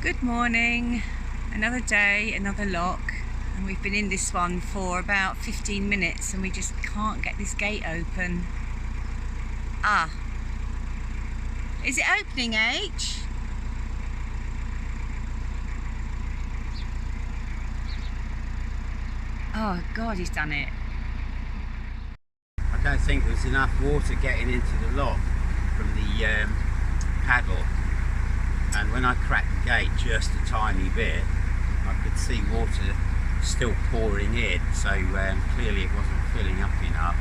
Good morning, another day, another lock, and we've been in this one for about 15 minutes and we just can't get this gate open. Is it opening, H? Oh God, he's done it. I don't think there's enough water getting into the lock from the paddle, and when I cracked the gate just a tiny bit I could see water still pouring in, so clearly it wasn't filling up enough.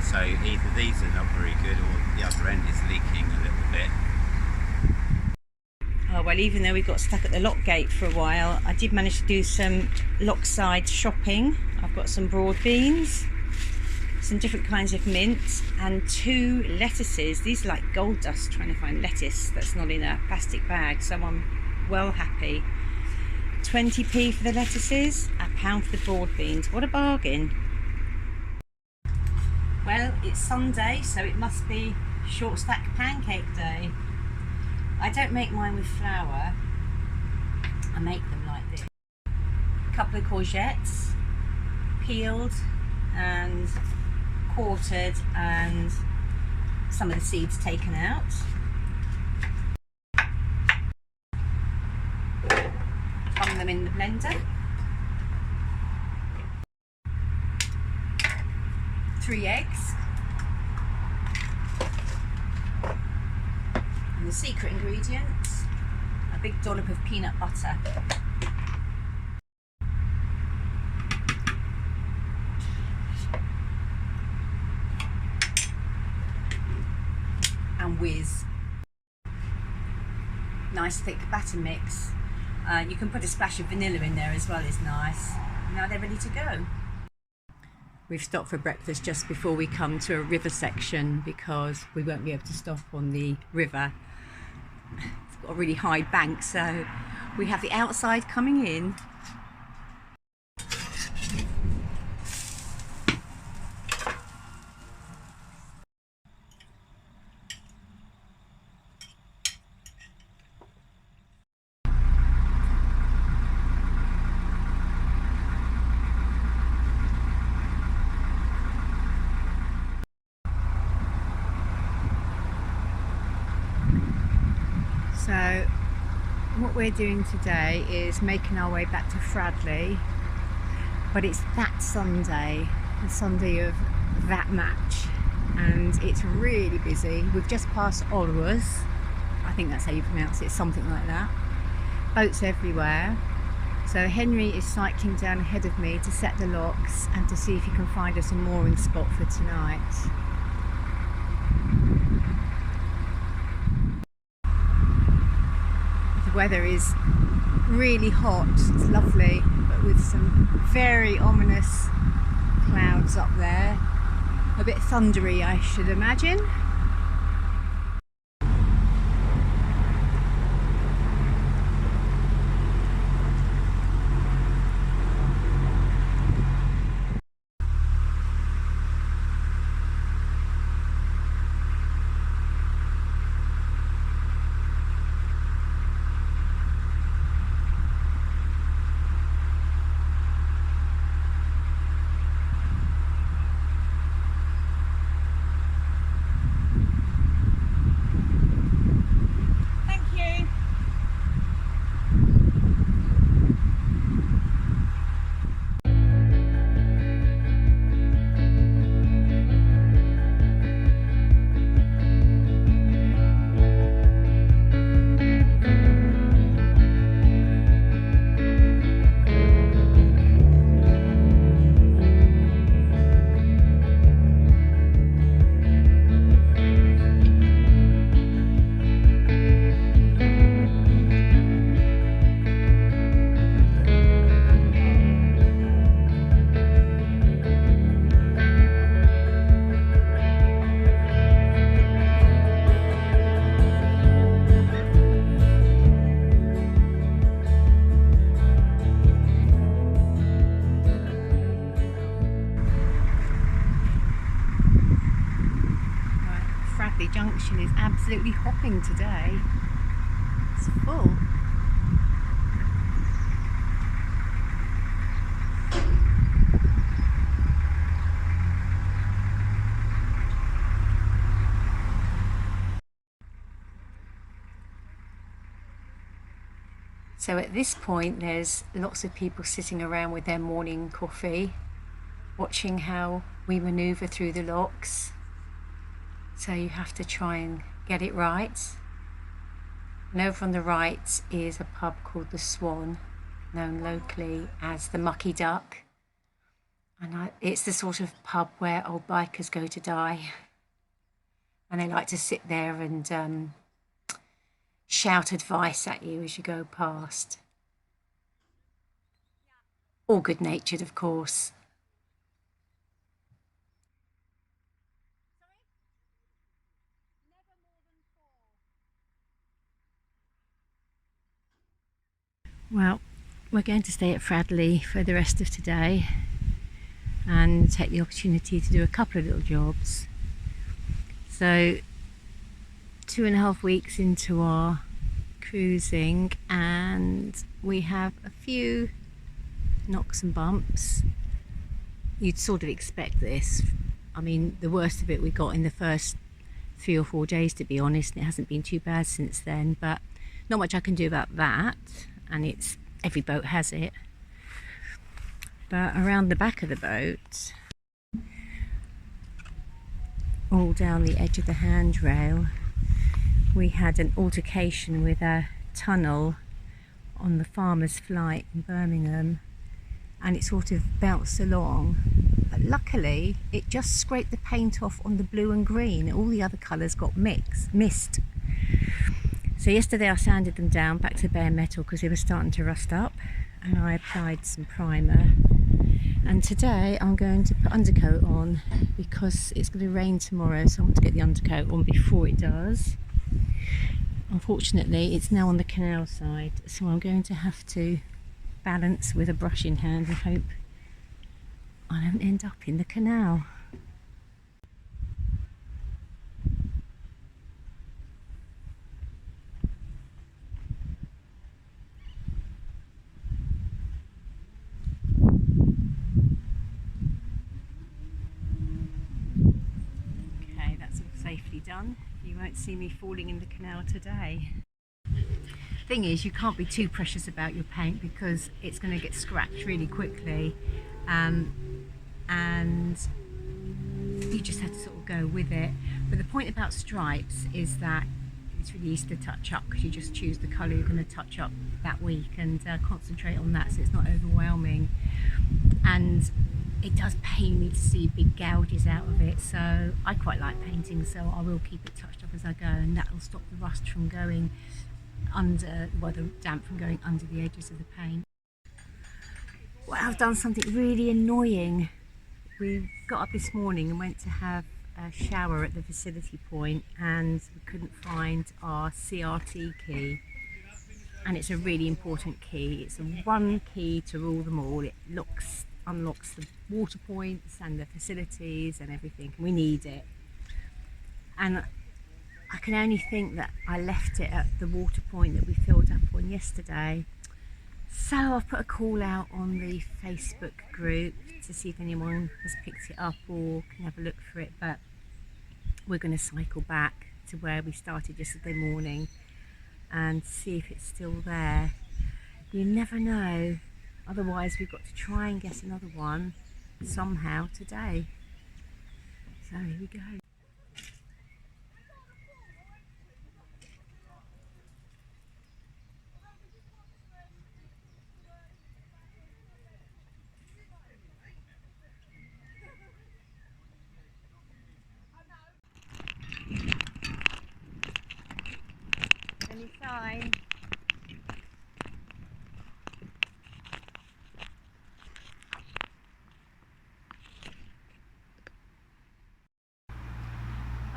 So either these are not very good or the other end is leaking a little bit. Oh well, even though we got stuck at the lock gate for a while, I did manage to do some lockside shopping. I've got some broad beans, some different kinds of mints, and 2 lettuces. These are like gold dust trying to find lettuce that's not in a plastic bag, so I'm well happy. 20p for the lettuces, £1 for the broad beans. What a bargain. Well, it's Sunday, so it must be short stack pancake day. I don't make mine with flour, I make them like this. A couple of courgettes, peeled and quartered and some of the seeds taken out. Bung them in the blender. 3 eggs. And the secret ingredients, a big dollop of peanut butter. And whiz. Nice thick batter mix. You can put a splash of vanilla in there as well, is nice. Now they're ready to go. We've stopped for breakfast just before we come to a river section because we won't be able to stop on the river. It's got a really high bank, so we have the outside coming in. So what we're doing today is making our way back to Fradley, but it's that Sunday, the Sunday of that match, and it's really busy. We've just passed Olwas, I think that's how you pronounce it, something like that. Boats everywhere. So Henry is cycling down ahead of me to set the locks and to see if he can find us a mooring spot for tonight. The weather is really hot, it's lovely, but with some very ominous clouds up there. A bit thundery, I should imagine. Junction is absolutely hopping today. It's full. So at this point there's lots of people sitting around with their morning coffee, watching how we manoeuvre through the locks. So you have to try and get it right. And over on the right is a pub called the Swan, known locally as the Mucky Duck. And it's the sort of pub where old bikers go to die. And they like to sit there and shout advice at you as you go past. All good-natured, of course. Well, we're going to stay at Fradley for the rest of today and take the opportunity to do a couple of little jobs. So 2.5 weeks into our cruising, and we have a few knocks and bumps. You'd sort of expect this. I mean, the worst of it we got in the first 3 or 4 days, to be honest, and it hasn't been too bad since then, but not much I can do about that, and it's every boat has it. But around the back of the boat, all down the edge of the handrail, we had an altercation with a tunnel on the Farmer's Flight in Birmingham, and it sort of bounced along, but luckily it just scraped the paint off on the blue and green. All the other colours got missed. So yesterday I sanded them down back to bare metal because they were starting to rust up, and I applied some primer. And today I'm going to put undercoat on because it's going to rain tomorrow, so I want to get the undercoat on before it does. Unfortunately it's now on the canal side, so I'm going to have to balance with a brush in hand and hope I don't end up in the canal. Okay, that's all safely done. You won't see me falling in the canal today. Thing is, you can't be too precious about your paint because it's going to get scratched really quickly, and you just have to sort of go with it. But the point about stripes is that it's really easy to touch up because you just choose the colour you're going to touch up that week and concentrate on that, so it's not overwhelming. And it does pain me to see big gouges out of it, so I quite like painting, so I will keep it touched up as I go, and that will stop the rust from going under, well, the damp from going under the edges of the paint. Well, I've done something really annoying. We got up this morning and went to have a shower at the facility point, and we couldn't find our CRT key, and it's a really important key. It's a one key to rule them all. It unlocks the water points and the facilities and everything. We need it, and I can only think that I left it at the water point that we filled up on yesterday. So I've put a call out on the Facebook group to see if anyone has picked it up or can have a look for it, but we're going to cycle back to where we started yesterday morning and see if it's still there. You never know, otherwise we've got to try and get another one somehow today. So here we go. Any sign?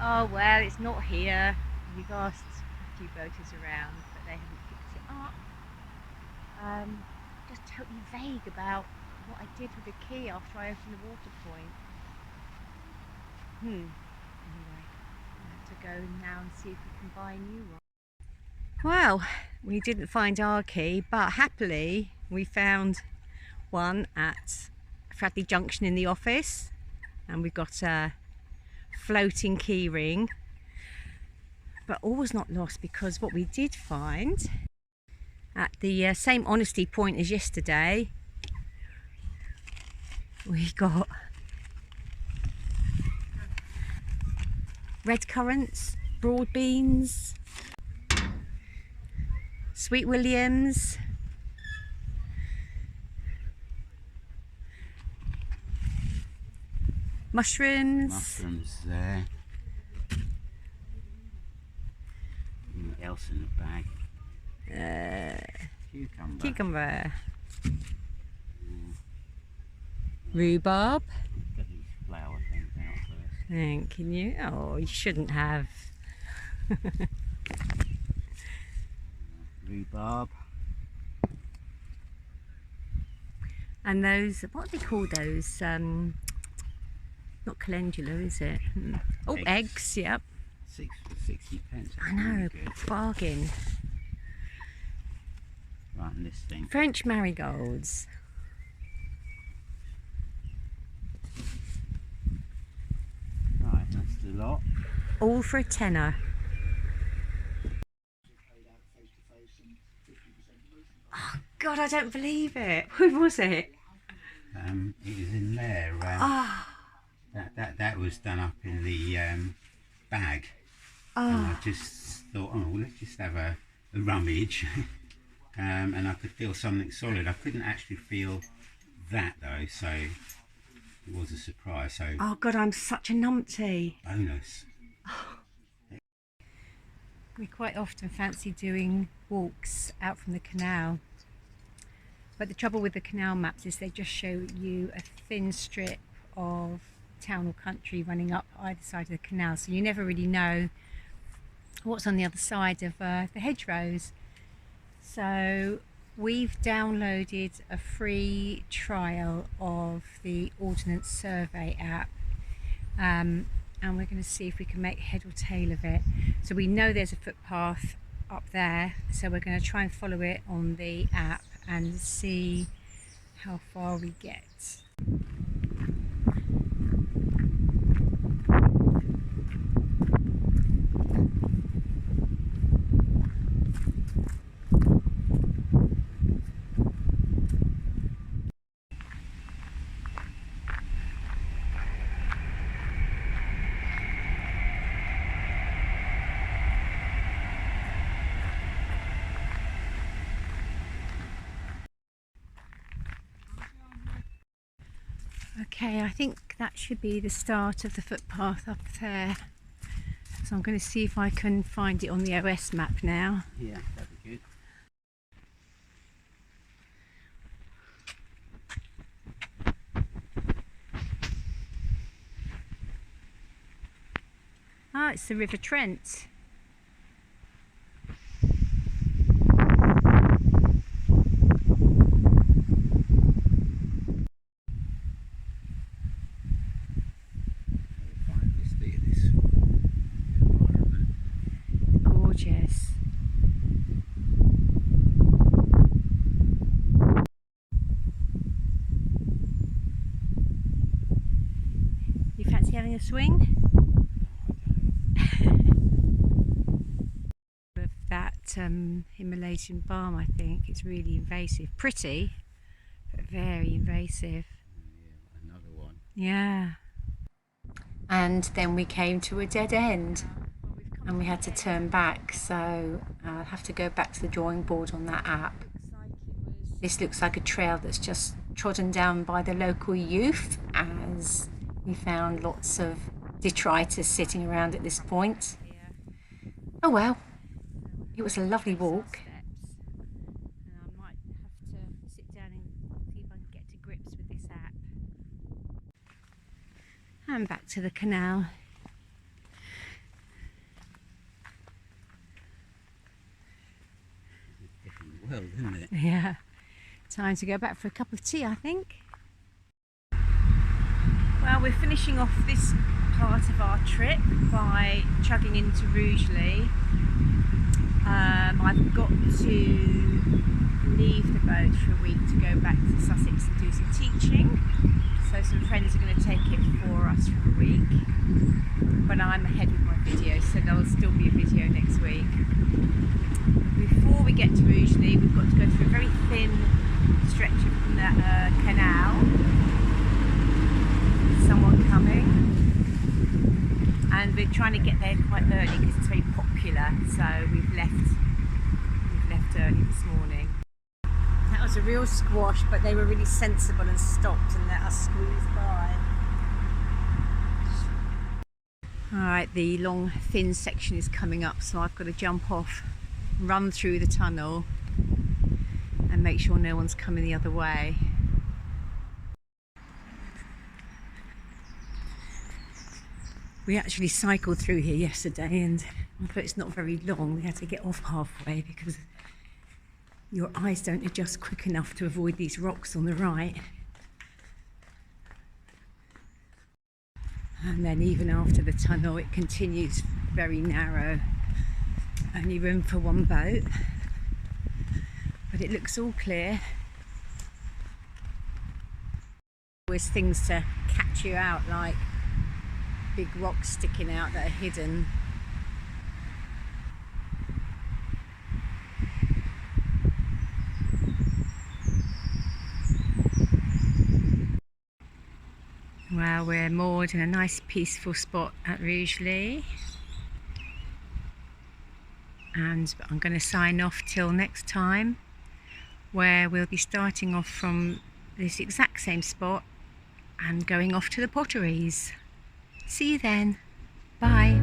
Oh well, it's not here. We've asked a few boaters around, but they haven't picked it up. Just totally vague about what I did with the key after I opened the water point. Anyway, I have to go now and see if we can buy a new one. Well, we didn't find our key, but happily we found one at Fradley Junction in the office, and we've got a floating key ring. But all was not lost, because what we did find At the same honesty point as yesterday, we got red currants, broad beans, sweet williams, mushrooms there. Anything else in the bag? Cucumber. Rhubarb. Get these flower things out first. Thank you. Oh, you shouldn't have. Rhubarb. And those, what do they call those? Not calendula, is it? Oh, eggs, yep. 6 for 60 pence. I know, really good. bargain. Right, and this thing. French marigolds. Right, that's the lot. All for a tenner. Oh God, I don't believe it. Who was it? It was in there. That was done up in the bag. And I just thought, oh, well, let's just have a rummage. And I could feel something solid. I couldn't actually feel that though, so it was a surprise. So oh God, I'm such a numptie. bonus. We quite often fancy doing walks out from the canal, but the trouble with the canal maps is they just show you a thin strip of town or country running up either side of the canal, so you never really know what's on the other side of the hedgerows. So we've downloaded a free trial of the Ordnance Survey app, and we're going to see if we can make head or tail of it. So we know there's a footpath up there, so we're going to try and follow it on the app and see how far we get. Okay, I think that should be the start of the footpath up there. So I'm going to see if I can find it on the OS map now. Yeah, that'd be good. Ah, it's the River Trent. Gorgeous. You fancy having a swing? Of that Himalayan balm, I think. It's really invasive. Pretty, but very invasive. Yeah, another one. Yeah. And then we came to a dead end and we had to turn back, so I'll have to go back to the drawing board on that app. This looks like a trail that's just trodden down by the local youth, as we found lots of detritus sitting around at this point. Oh well, it was a lovely walk. And I might have to sit down and see if I can get to grips with this app. And back to the canal. Well, isn't it? Yeah. Time to go back for a cup of tea, I think. Well, we're finishing off this part of our trip by chugging into Rugeley. I've got to leave the boat for a week to go back to Sussex and do some teaching. So some friends are going to take it for us for a week. But I'm ahead with my video, so there'll still be a video next week. Before before we get to Rugeley, we've got to go through a very thin stretch of that canal. Someone coming, and we're trying to get there quite early because it's very popular. So we've left early this morning. That was a real squash, but they were really sensible and stopped and let us squeeze by. Alright, the long thin section is coming up, so I've got to jump off, run through the tunnel and make sure no one's coming the other way. We actually cycled through here yesterday, and although it's not very long, we had to get off halfway because your eyes don't adjust quick enough to avoid these rocks on the right. And then even after the tunnel, it continues very narrow. Only room for one boat, but it looks all clear. Always things to catch you out, like big rocks sticking out that are hidden. Well, we're moored in a nice peaceful spot at Rugeley, and I'm going to sign off till next time, where we'll be starting off from this exact same spot and going off to the potteries. See you then. Bye.